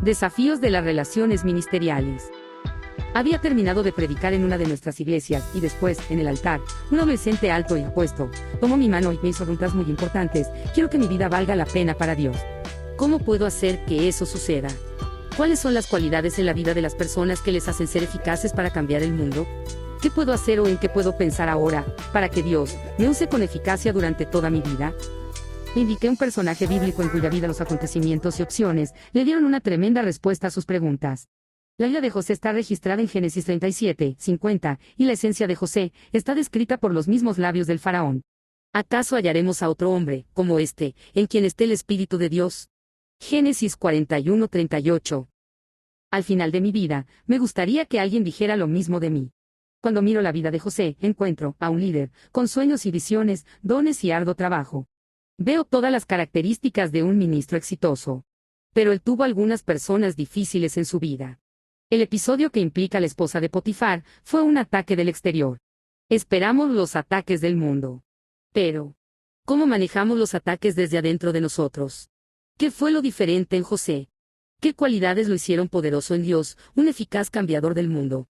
Desafíos de las relaciones ministeriales. Había terminado de predicar en una de nuestras iglesias, y después, en el altar, un adolescente alto y apuesto tomó mi mano y me hizo preguntas muy importantes. Quiero que mi vida valga la pena para Dios. ¿Cómo puedo hacer que eso suceda? ¿Cuáles son las cualidades en la vida de las personas que les hacen ser eficaces para cambiar el mundo? ¿Qué puedo hacer o en qué puedo pensar ahora, para que Dios me use con eficacia durante toda mi vida? Indiqué un personaje bíblico en cuya vida los acontecimientos y opciones le dieron una tremenda respuesta a sus preguntas. La vida de José está registrada en Génesis 37, 50, y la esencia de José está descrita por los mismos labios del faraón. ¿Acaso hallaremos a otro hombre, como este, en quien esté el Espíritu de Dios? Génesis 41, 38. Al final de mi vida, me gustaría que alguien dijera lo mismo de mí. Cuando miro la vida de José, encuentro a un líder, con sueños y visiones, dones y arduo trabajo. Veo todas las características de un ministro exitoso. Pero él tuvo algunas personas difíciles en su vida. El episodio que implica a la esposa de Potifar fue un ataque del exterior. Esperamos los ataques del mundo. Pero, ¿cómo manejamos los ataques desde adentro de nosotros? ¿Qué fue lo diferente en José? ¿Qué cualidades lo hicieron poderoso en Dios, un eficaz cambiador del mundo?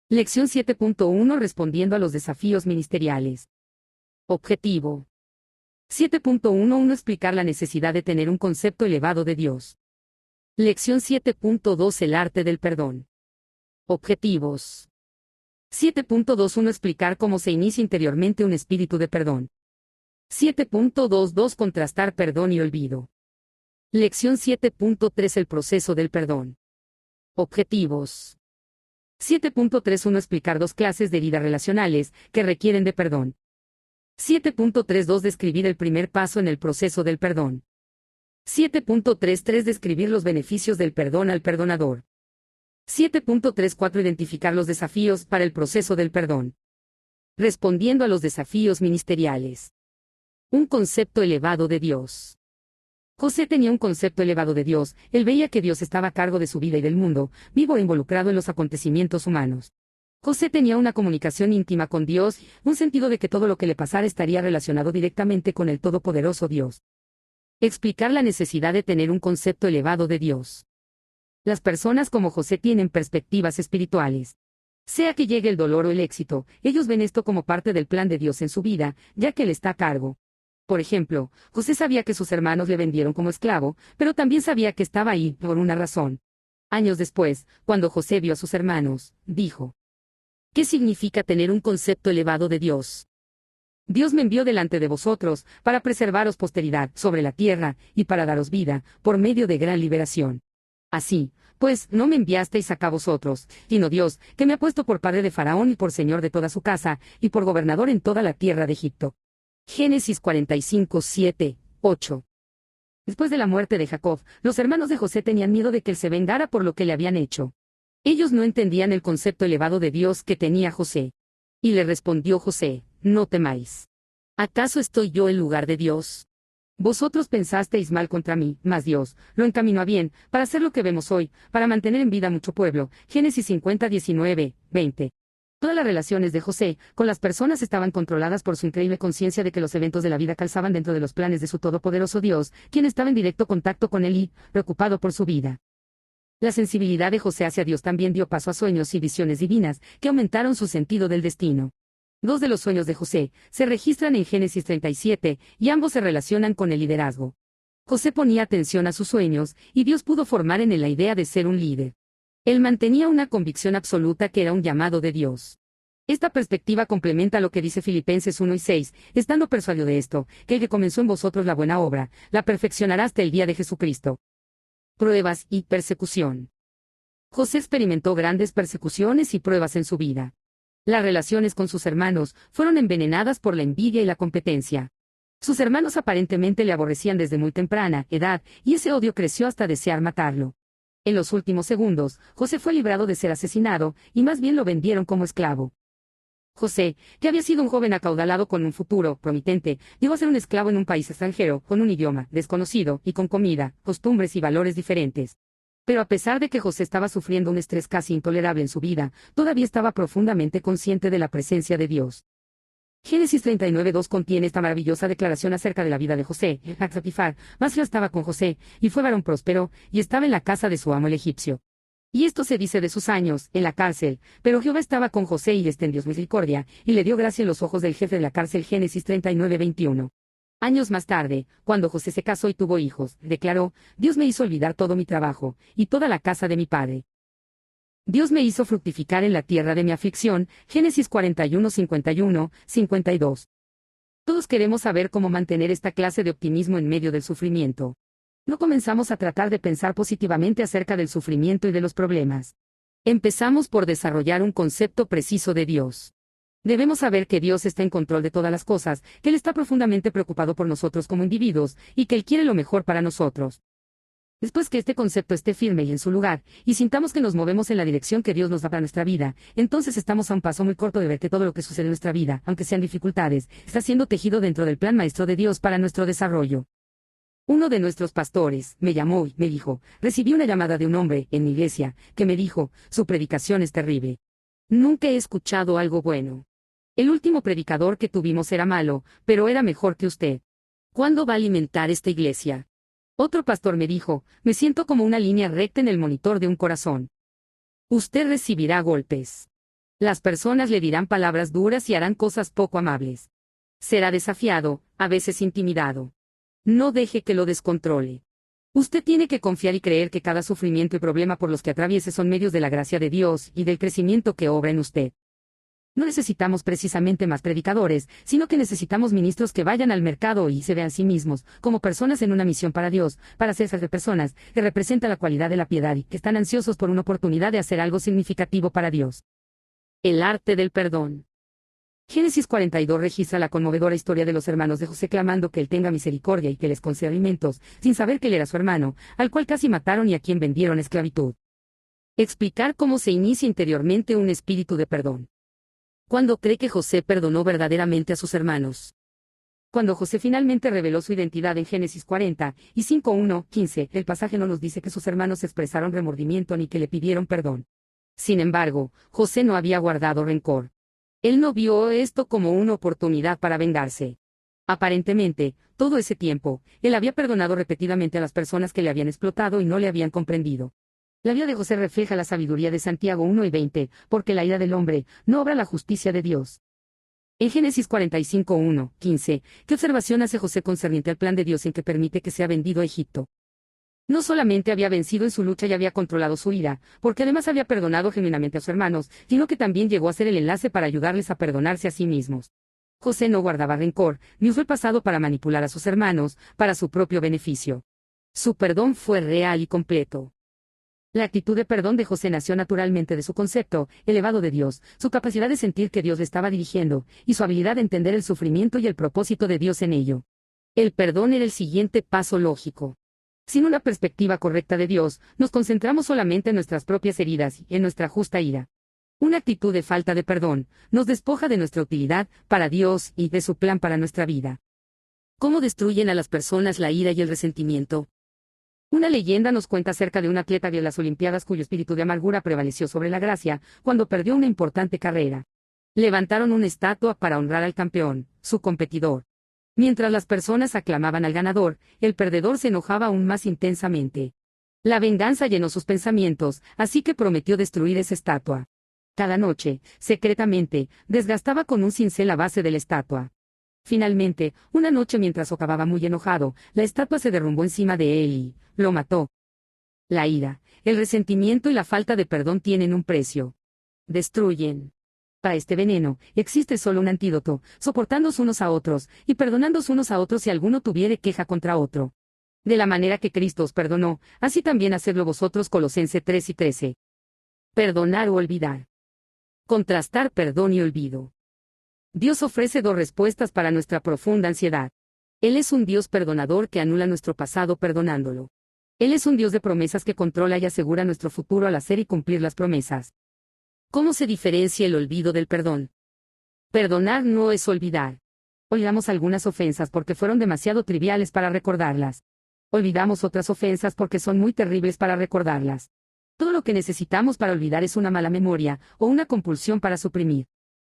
Lección 7.1 Respondiendo a los desafíos ministeriales. Objetivo. 7.11 Explicar la necesidad de tener un concepto elevado de Dios. Lección 7.2 El arte del perdón. Objetivos. 7.21 Explicar cómo se inicia interiormente un espíritu de perdón. 7.22 Contrastar perdón y olvido. Lección 7.3 El proceso del perdón. Objetivos. 7.31 Explicar dos clases de heridas relacionales que requieren de perdón. 7.32 Describir el primer paso en el proceso del perdón. 7.33 Describir los beneficios del perdón al perdonador. 7.34 Identificar los desafíos para el proceso del perdón. Respondiendo a los desafíos ministeriales. Un concepto elevado de Dios. José tenía un concepto elevado de Dios. Él veía que Dios estaba a cargo de su vida y del mundo, vivo e involucrado en los acontecimientos humanos. José tenía una comunicación íntima con Dios, un sentido de que todo lo que le pasara estaría relacionado directamente con el todopoderoso Dios. Explicar la necesidad de tener un concepto elevado de Dios. Las personas como José tienen perspectivas espirituales. Sea que llegue el dolor o el éxito, ellos ven esto como parte del plan de Dios en su vida, ya que Él está a cargo. Por ejemplo, José sabía que sus hermanos le vendieron como esclavo, pero también sabía que estaba ahí por una razón. Años después, cuando José vio a sus hermanos, dijo: ¿qué significa tener un concepto elevado de Dios? Dios me envió delante de vosotros, para preservaros posteridad sobre la tierra, y para daros vida, por medio de gran liberación. Así, pues, no me enviasteis acá vosotros, sino Dios, que me ha puesto por padre de Faraón y por señor de toda su casa, y por gobernador en toda la tierra de Egipto. Génesis 45, 7, 8. Después de la muerte de Jacob, los hermanos de José tenían miedo de que él se vengara por lo que le habían hecho. Ellos no entendían el concepto elevado de Dios que tenía José. Y le respondió José: no temáis. ¿Acaso estoy yo en lugar de Dios? Vosotros pensasteis mal contra mí, mas Dios lo encaminó a bien, para hacer lo que vemos hoy, para mantener en vida mucho pueblo. Génesis 50, 19, 20. Todas las relaciones de José con las personas estaban controladas por su increíble conciencia de que los eventos de la vida calzaban dentro de los planes de su todopoderoso Dios, quien estaba en directo contacto con él y, preocupado por su vida. La sensibilidad de José hacia Dios también dio paso a sueños y visiones divinas, que aumentaron su sentido del destino. Dos de los sueños de José se registran en Génesis 37, y ambos se relacionan con el liderazgo. José ponía atención a sus sueños, y Dios pudo formar en él la idea de ser un líder. Él mantenía una convicción absoluta que era un llamado de Dios. Esta perspectiva complementa lo que dice Filipenses 1 y 6, estando persuadido de esto, que el que comenzó en vosotros la buena obra, la perfeccionará hasta el día de Jesucristo. Pruebas y persecución. José experimentó grandes persecuciones y pruebas en su vida. Las relaciones con sus hermanos fueron envenenadas por la envidia y la competencia. Sus hermanos aparentemente le aborrecían desde muy temprana edad, y ese odio creció hasta desear matarlo. En los últimos segundos, José fue librado de ser asesinado, y más bien lo vendieron como esclavo. José, que había sido un joven acaudalado con un futuro promitente, llegó a ser un esclavo en un país extranjero, con un idioma desconocido, y con comida, costumbres y valores diferentes. Pero a pesar de que José estaba sufriendo un estrés casi intolerable en su vida, todavía estaba profundamente consciente de la presencia de Dios. Génesis 39:2 contiene esta maravillosa declaración acerca de la vida de José. Potifar, Masra estaba con José, y fue varón próspero, y estaba en la casa de su amo el egipcio. Y esto se dice de sus años, en la cárcel, pero Jehová estaba con José y le extendió misericordia, y le dio gracia en los ojos del jefe de la cárcel. Génesis 39:21. Años más tarde, cuando José se casó y tuvo hijos, declaró: Dios me hizo olvidar todo mi trabajo, y toda la casa de mi padre. Dios me hizo fructificar en la tierra de mi aflicción. Génesis 41:51, 52. Todos queremos saber cómo mantener esta clase de optimismo en medio del sufrimiento. No comenzamos a tratar de pensar positivamente acerca del sufrimiento y de los problemas. Empezamos por desarrollar un concepto preciso de Dios. Debemos saber que Dios está en control de todas las cosas, que Él está profundamente preocupado por nosotros como individuos, y que Él quiere lo mejor para nosotros. Después que este concepto esté firme y en su lugar, y sintamos que nos movemos en la dirección que Dios nos da para nuestra vida, entonces estamos a un paso muy corto de ver que todo lo que sucede en nuestra vida, aunque sean dificultades, está siendo tejido dentro del plan maestro de Dios para nuestro desarrollo. Uno de nuestros pastores me llamó y me dijo: recibí una llamada de un hombre en mi iglesia, que me dijo: su predicación es terrible. Nunca he escuchado algo bueno. El último predicador que tuvimos era malo, pero era mejor que usted. ¿Cuándo va a alimentar esta iglesia? Otro pastor me dijo: me siento como una línea recta en el monitor de un corazón. Usted recibirá golpes. Las personas le dirán palabras duras y harán cosas poco amables. Será desafiado, a veces intimidado. No deje que lo descontrole. Usted tiene que confiar y creer que cada sufrimiento y problema por los que atraviese son medios de la gracia de Dios y del crecimiento que obra en usted. No necesitamos precisamente más predicadores, sino que necesitamos ministros que vayan al mercado y se vean a sí mismos, como personas en una misión para Dios, para hacerse de personas, que representan la cualidad de la piedad y que están ansiosos por una oportunidad de hacer algo significativo para Dios. El arte del perdón. Génesis 42 registra la conmovedora historia de los hermanos de José clamando que él tenga misericordia y que les conceda alimentos, sin saber que él era su hermano, al cual casi mataron y a quien vendieron a esclavitud. Explicar cómo se inicia interiormente un espíritu de perdón. ¿Cuándo cree que José perdonó verdaderamente a sus hermanos? Cuando José finalmente reveló su identidad en Génesis 40 y 5:1-15, el pasaje no nos dice que sus hermanos expresaron remordimiento ni que le pidieron perdón. Sin embargo, José no había guardado rencor. Él no vio esto como una oportunidad para vengarse. Aparentemente, todo ese tiempo, él había perdonado repetidamente a las personas que le habían explotado y no le habían comprendido. La vida de José refleja la sabiduría de Santiago 1:20, porque la ira del hombre no obra la justicia de Dios. En Génesis 45:1-15, ¿qué observación hace José concerniente al plan de Dios en que permite que sea vendido a Egipto? No solamente había vencido en su lucha y había controlado su ira, porque además había perdonado genuinamente a sus hermanos, sino que también llegó a ser el enlace para ayudarles a perdonarse a sí mismos. José no guardaba rencor, ni usó el pasado para manipular a sus hermanos, para su propio beneficio. Su perdón fue real y completo. La actitud de perdón de José nació naturalmente de su concepto elevado de Dios, su capacidad de sentir que Dios le estaba dirigiendo, y su habilidad de entender el sufrimiento y el propósito de Dios en ello. El perdón era el siguiente paso lógico. Sin una perspectiva correcta de Dios, nos concentramos solamente en nuestras propias heridas y en nuestra justa ira. Una actitud de falta de perdón nos despoja de nuestra utilidad para Dios y de su plan para nuestra vida. ¿Cómo destruyen a las personas la ira y el resentimiento? Una leyenda nos cuenta acerca de un atleta de las Olimpiadas cuyo espíritu de amargura prevaleció sobre la gracia, cuando perdió una importante carrera. Levantaron una estatua para honrar al campeón, su competidor. Mientras las personas aclamaban al ganador, el perdedor se enojaba aún más intensamente. La venganza llenó sus pensamientos, así que prometió destruir esa estatua. Cada noche, secretamente, desgastaba con un cincel la base de la estatua. Finalmente, una noche mientras acababa muy enojado, la estatua se derrumbó encima de él y lo mató. La ira, el resentimiento y la falta de perdón tienen un precio. Destruyen. Para este veneno, existe solo un antídoto: soportándose unos a otros, y perdonándose unos a otros si alguno tuviere queja contra otro. De la manera que Cristo os perdonó, así también hacedlo vosotros. Colosenses 3:13. Perdonar o olvidar. Contrastar perdón y olvido. Dios ofrece dos respuestas para nuestra profunda ansiedad. Él es un Dios perdonador que anula nuestro pasado perdonándolo. Él es un Dios de promesas que controla y asegura nuestro futuro al hacer y cumplir las promesas. ¿Cómo se diferencia el olvido del perdón? Perdonar no es olvidar. Olvidamos algunas ofensas porque fueron demasiado triviales para recordarlas. Olvidamos otras ofensas porque son muy terribles para recordarlas. Todo lo que necesitamos para olvidar es una mala memoria o una compulsión para suprimir.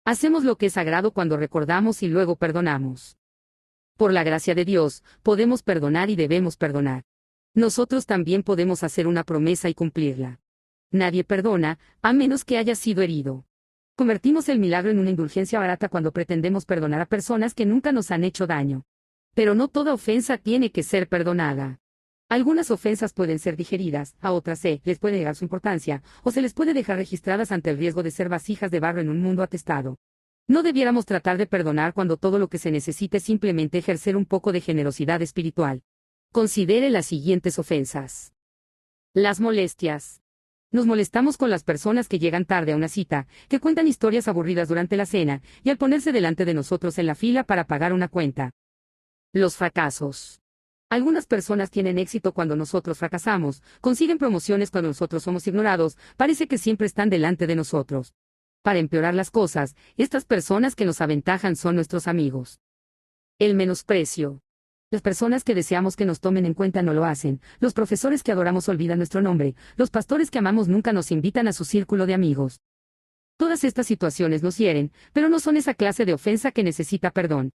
Hacemos lo que es sagrado cuando recordamos y luego perdonamos. Por la gracia de Dios, podemos perdonar y debemos perdonar. Nosotros también podemos hacer una promesa y cumplirla. Nadie perdona, a menos que haya sido herido. Convertimos el milagro en una indulgencia barata cuando pretendemos perdonar a personas que nunca nos han hecho daño. Pero no toda ofensa tiene que ser perdonada. Algunas ofensas pueden ser digeridas, a otras les puede negar su importancia, o se les puede dejar registradas ante el riesgo de ser vasijas de barro en un mundo atestado. No debiéramos tratar de perdonar cuando todo lo que se necesita es simplemente ejercer un poco de generosidad espiritual. Considere las siguientes ofensas. Las molestias. Nos molestamos con las personas que llegan tarde a una cita, que cuentan historias aburridas durante la cena, y al ponerse delante de nosotros en la fila para pagar una cuenta. Los fracasos. Algunas personas tienen éxito cuando nosotros fracasamos, consiguen promociones cuando nosotros somos ignorados, parece que siempre están delante de nosotros. Para empeorar las cosas, estas personas que nos aventajan son nuestros amigos. El menosprecio. Las personas que deseamos que nos tomen en cuenta no lo hacen, los profesores que adoramos olvidan nuestro nombre, los pastores que amamos nunca nos invitan a su círculo de amigos. Todas estas situaciones nos hieren, pero no son esa clase de ofensa que necesita perdón.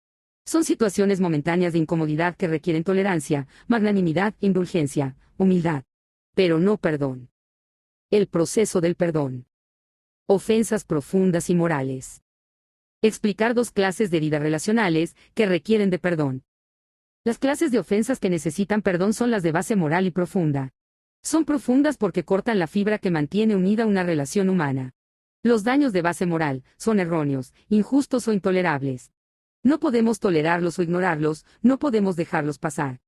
Son situaciones momentáneas de incomodidad que requieren tolerancia, magnanimidad, indulgencia, humildad. Pero no perdón. El proceso del perdón. Ofensas profundas y morales. Explicar dos clases de heridas relacionales que requieren de perdón. Las clases de ofensas que necesitan perdón son las de base moral y profunda. Son profundas porque cortan la fibra que mantiene unida una relación humana. Los daños de base moral son erróneos, injustos o intolerables. No podemos tolerarlos o ignorarlos, no podemos dejarlos pasar.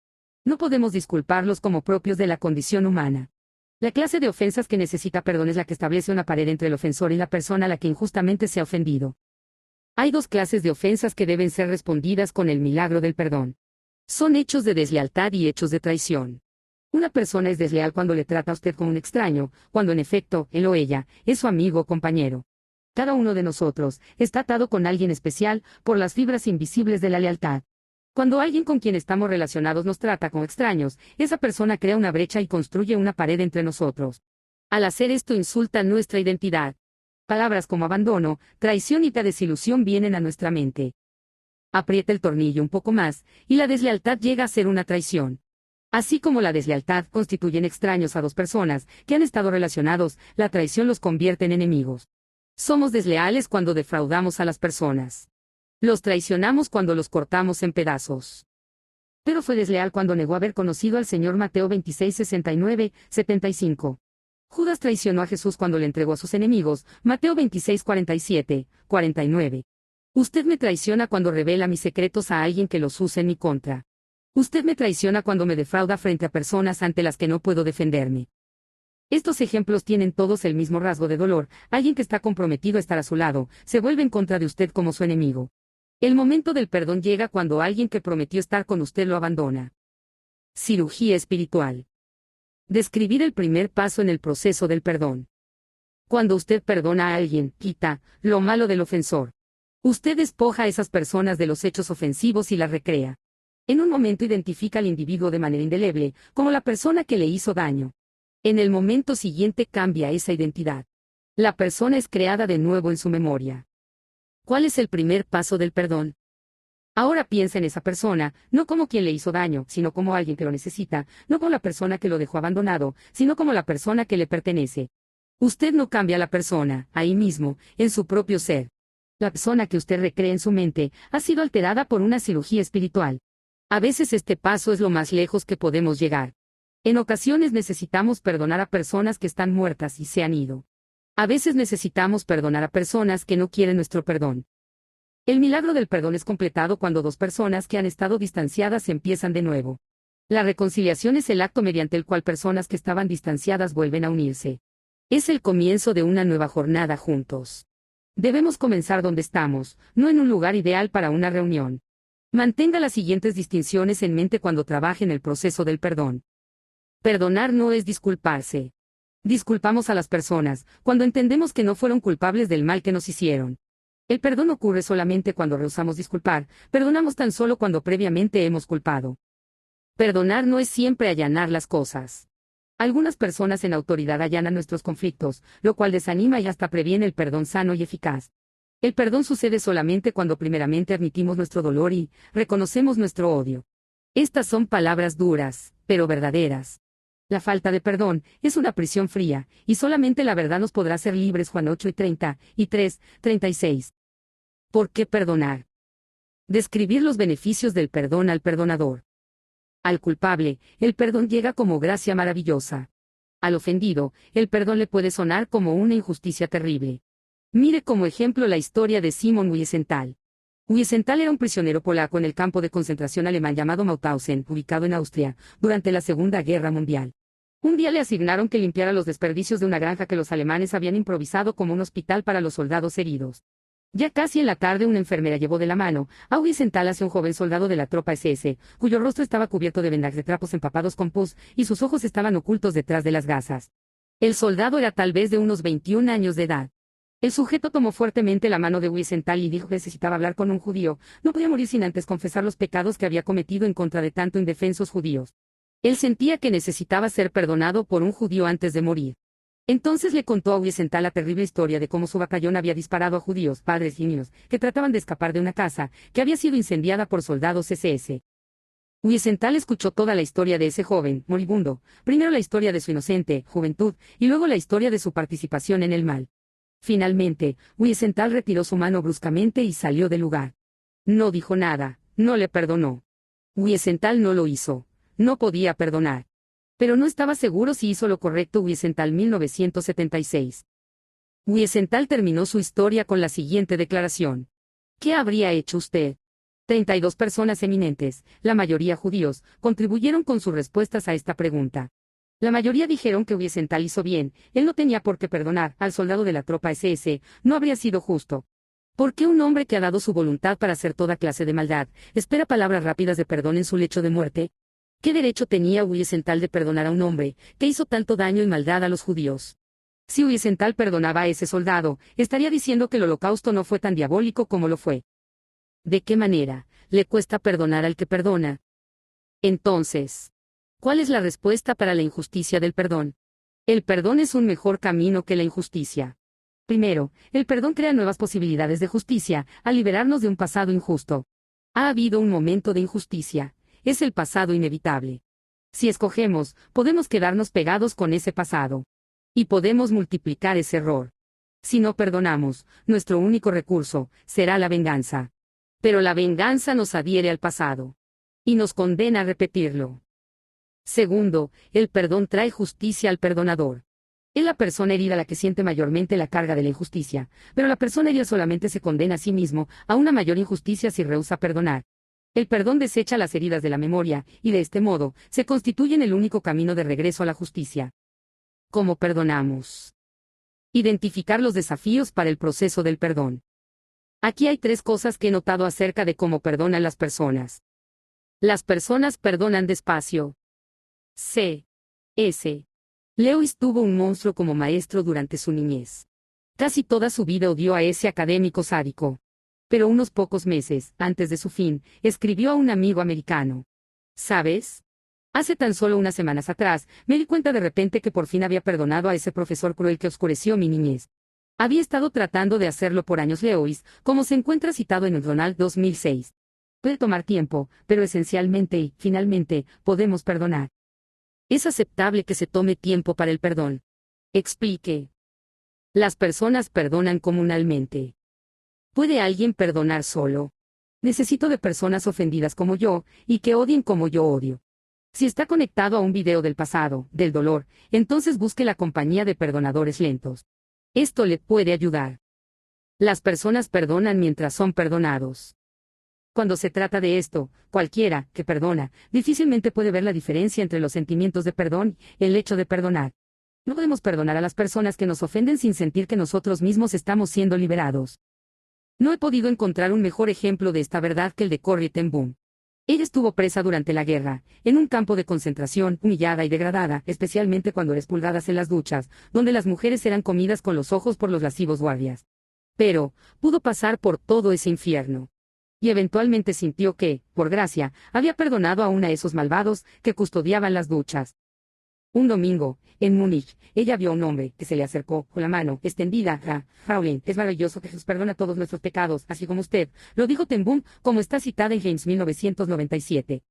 No podemos disculparlos como propios de la condición humana. La clase de ofensas que necesita perdón es la que establece una pared entre el ofensor y la persona a la que injustamente se ha ofendido. Hay dos clases de ofensas que deben ser respondidas con el milagro del perdón. Son hechos de deslealtad y hechos de traición. Una persona es desleal cuando le trata a usted como un extraño, cuando en efecto, él o ella, es su amigo o compañero. Cada uno de nosotros está atado con alguien especial por las fibras invisibles de la lealtad. Cuando alguien con quien estamos relacionados nos trata como extraños, esa persona crea una brecha y construye una pared entre nosotros. Al hacer esto insulta nuestra identidad. Palabras como abandono, traición y desilusión vienen a nuestra mente. Aprieta el tornillo un poco más, y la deslealtad llega a ser una traición. Así como la deslealtad constituyen extraños a dos personas que han estado relacionados, la traición los convierte en enemigos. Somos desleales cuando defraudamos a las personas. Los traicionamos cuando los cortamos en pedazos. Pedro fue desleal cuando negó haber conocido al Señor. Mateo 26, 69, 75. Judas traicionó a Jesús cuando le entregó a sus enemigos. Mateo 26, 47, 49. Usted me traiciona cuando revela mis secretos a alguien que los use en mi contra. Usted me traiciona cuando me defrauda frente a personas ante las que no puedo defenderme. Estos ejemplos tienen todos el mismo rasgo de dolor. Alguien que está comprometido a estar a su lado, se vuelve en contra de usted como su enemigo. El momento del perdón llega cuando alguien que prometió estar con usted lo abandona. Cirugía espiritual. Describir el primer paso en el proceso del perdón. Cuando usted perdona a alguien, quita lo malo del ofensor. Usted despoja a esas personas de los hechos ofensivos y las recrea. En un momento identifica al individuo de manera indeleble, como la persona que le hizo daño. En el momento siguiente cambia esa identidad. La persona es creada de nuevo en su memoria. ¿Cuál es el primer paso del perdón? Ahora piensa en esa persona, no como quien le hizo daño, sino como alguien que lo necesita, no como la persona que lo dejó abandonado, sino como la persona que le pertenece. Usted no cambia a la persona, ahí mismo, en su propio ser. La persona que usted recree en su mente ha sido alterada por una cirugía espiritual. A veces este paso es lo más lejos que podemos llegar. En ocasiones necesitamos perdonar a personas que están muertas y se han ido. A veces necesitamos perdonar a personas que no quieren nuestro perdón. El milagro del perdón es completado cuando dos personas que han estado distanciadas empiezan de nuevo. La reconciliación es el acto mediante el cual personas que estaban distanciadas vuelven a unirse. Es el comienzo de una nueva jornada juntos. Debemos comenzar donde estamos, no en un lugar ideal para una reunión. Mantenga las siguientes distinciones en mente cuando trabaje en el proceso del perdón. Perdonar no es disculparse. Disculpamos a las personas cuando entendemos que no fueron culpables del mal que nos hicieron. El perdón ocurre solamente cuando rehusamos disculpar, perdonamos tan solo cuando previamente hemos culpado. Perdonar no es siempre allanar las cosas. Algunas personas en autoridad allanan nuestros conflictos, lo cual desanima y hasta previene el perdón sano y eficaz. El perdón sucede solamente cuando primeramente admitimos nuestro dolor y reconocemos nuestro odio. Estas son palabras duras, pero verdaderas. La falta de perdón es una prisión fría, y solamente la verdad nos podrá hacer libres. Juan 8:33. ¿Por qué perdonar? Describir los beneficios del perdón al perdonador. Al culpable, el perdón llega como gracia maravillosa. Al ofendido, el perdón le puede sonar como una injusticia terrible. Mire como ejemplo la historia de Simon Wiesenthal. Wiesenthal era un prisionero polaco en el campo de concentración alemán llamado Mauthausen, ubicado en Austria, durante la Segunda Guerra Mundial. Un día le asignaron que limpiara los desperdicios de una granja que los alemanes habían improvisado como un hospital para los soldados heridos. Ya casi en la tarde una enfermera llevó de la mano a Wiesenthal hacia un joven soldado de la tropa SS, cuyo rostro estaba cubierto de vendajes de trapos empapados con pus, y sus ojos estaban ocultos detrás de las gasas. El soldado era tal vez de unos 21 años de edad. El sujeto tomó fuertemente la mano de Wiesenthal y dijo que necesitaba hablar con un judío, no podía morir sin antes confesar los pecados que había cometido en contra de tanto indefensos judíos. Él sentía que necesitaba ser perdonado por un judío antes de morir. Entonces le contó a Wiesenthal la terrible historia de cómo su batallón había disparado a judíos, padres y niños, que trataban de escapar de una casa, que había sido incendiada por soldados SS. Wiesenthal escuchó toda la historia de ese joven, moribundo, primero la historia de su inocente juventud, y luego la historia de su participación en el mal. Finalmente, Wiesenthal retiró su mano bruscamente y salió del lugar. No dijo nada, no le perdonó. Wiesenthal no lo hizo. No podía perdonar. Pero no estaba seguro si hizo lo correcto. Wiesenthal 1976. Wiesenthal terminó su historia con la siguiente declaración. ¿Qué habría hecho usted? 32 personas eminentes, la mayoría judíos, contribuyeron con sus respuestas a esta pregunta. La mayoría dijeron que Wiesenthal hizo bien, él no tenía por qué perdonar al soldado de la tropa SS, no habría sido justo. ¿Por qué un hombre que ha dado su voluntad para hacer toda clase de maldad, espera palabras rápidas de perdón en su lecho de muerte? ¿Qué derecho tenía Wiesenthal de perdonar a un hombre que hizo tanto daño y maldad a los judíos? Si Wiesenthal perdonaba a ese soldado, estaría diciendo que el holocausto no fue tan diabólico como lo fue. ¿De qué manera le cuesta perdonar al que perdona? Entonces, ¿cuál es la respuesta para la injusticia del perdón? El perdón es un mejor camino que la injusticia. Primero, el perdón crea nuevas posibilidades de justicia, al liberarnos de un pasado injusto. Ha habido un momento de injusticia. Es el pasado inevitable. Si escogemos, podemos quedarnos pegados con ese pasado. Y podemos multiplicar ese error. Si no perdonamos, nuestro único recurso será la venganza. Pero la venganza nos adhiere al pasado. Y nos condena a repetirlo. Segundo, el perdón trae justicia al perdonador. Es la persona herida la que siente mayormente la carga de la injusticia, pero la persona herida solamente se condena a sí mismo a una mayor injusticia si rehúsa perdonar. El perdón desecha las heridas de la memoria, y de este modo, se constituye en el único camino de regreso a la justicia. ¿Cómo perdonamos? Identificar los desafíos para el proceso del perdón. Aquí hay 3 cosas que he notado acerca de cómo perdonan las personas. Las personas perdonan despacio. C.S. Lewis tuvo un monstruo como maestro durante su niñez. Casi toda su vida odió a ese académico sádico. Pero unos pocos meses, antes de su fin, escribió a un amigo americano. ¿Sabes? Hace tan solo unas semanas atrás, me di cuenta de repente que por fin había perdonado a ese profesor cruel que oscureció mi niñez. Había estado tratando de hacerlo por años. Lewis, como se encuentra citado en el Donald 2006. Puede tomar tiempo, pero esencialmente y, finalmente, podemos perdonar. Es aceptable que se tome tiempo para el perdón. Explique. Las personas perdonan comunalmente. ¿Puede alguien perdonar solo? Necesito de personas ofendidas como yo, y que odien como yo odio. Si está conectado a un video del pasado, del dolor, entonces busque la compañía de perdonadores lentos. Esto le puede ayudar. Las personas perdonan mientras son perdonados. Cuando se trata de esto, cualquiera que perdona, difícilmente puede ver la diferencia entre los sentimientos de perdón y el hecho de perdonar. No podemos perdonar a las personas que nos ofenden sin sentir que nosotros mismos estamos siendo liberados. No he podido encontrar un mejor ejemplo de esta verdad que el de Corrie ten Boom. Ella estuvo presa durante la guerra, en un campo de concentración, humillada y degradada, especialmente cuando era expulgadas en las duchas, donde las mujeres eran comidas con los ojos por los lascivos guardias. Pero, pudo pasar por todo ese infierno. Y eventualmente sintió que, por gracia, había perdonado aún a esos malvados que custodiaban las duchas. Un domingo, en Múnich, ella vio a un hombre que se le acercó con la mano extendida. Fraulein, es maravilloso que Jesús perdona todos nuestros pecados, así como usted, lo dijo Ten Boom, como está citada en James 1997.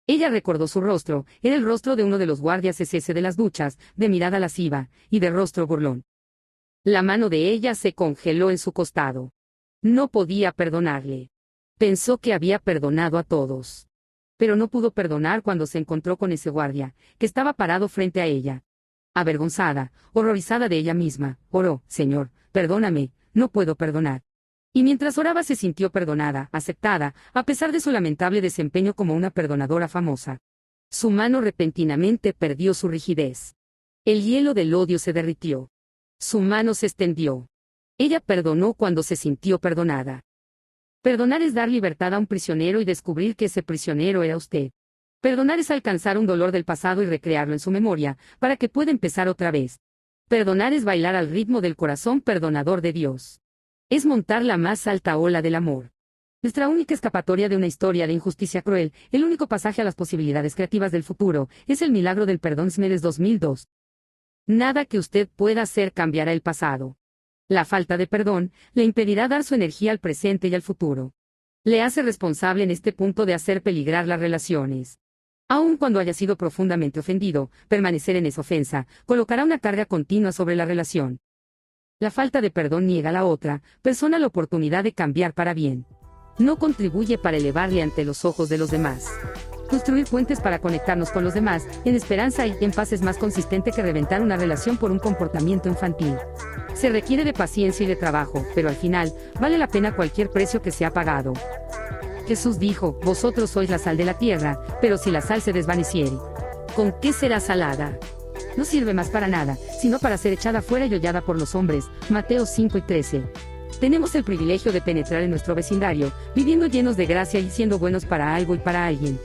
Ella recordó su rostro, era el rostro de uno de los guardias SS de las duchas, de mirada lasciva, y de rostro burlón. La mano de ella se congeló en su costado. No podía perdonarle. Pensó que había perdonado a todos. Pero no pudo perdonar cuando se encontró con ese guardia, que estaba parado frente a ella. Avergonzada, horrorizada de ella misma, oró: Señor, perdóname, no puedo perdonar. Y mientras oraba se sintió perdonada, aceptada, a pesar de su lamentable desempeño como una perdonadora famosa. Su mano repentinamente perdió su rigidez. El hielo del odio se derritió. Su mano se extendió. Ella perdonó cuando se sintió perdonada. Perdonar es dar libertad a un prisionero y descubrir que ese prisionero era usted. Perdonar es alcanzar un dolor del pasado y recrearlo en su memoria, para que pueda empezar otra vez. Perdonar es bailar al ritmo del corazón perdonador de Dios. Es montar la más alta ola del amor. Nuestra única escapatoria de una historia de injusticia cruel, el único pasaje a las posibilidades creativas del futuro, es el milagro del perdón. Smedes 2002. Nada que usted pueda hacer cambiará el pasado. La falta de perdón le impedirá dar su energía al presente y al futuro. Le hace responsable en este punto de hacer peligrar las relaciones. Aun cuando haya sido profundamente ofendido, permanecer en esa ofensa colocará una carga continua sobre la relación. La falta de perdón niega a la otra persona la oportunidad de cambiar para bien. No contribuye para elevarle ante los ojos de los demás. Construir puentes para conectarnos con los demás, en esperanza y en paz, es más consistente que reventar una relación por un comportamiento infantil. Se requiere de paciencia y de trabajo, pero al final, vale la pena cualquier precio que sea pagado. Jesús dijo: vosotros sois la sal de la tierra, pero si la sal se desvaneciere, ¿con qué será salada? No sirve más para nada, sino para ser echada fuera y hollada por los hombres. Mateo 5:13. Tenemos el privilegio de penetrar en nuestro vecindario, viviendo llenos de gracia y siendo buenos para algo y para alguien.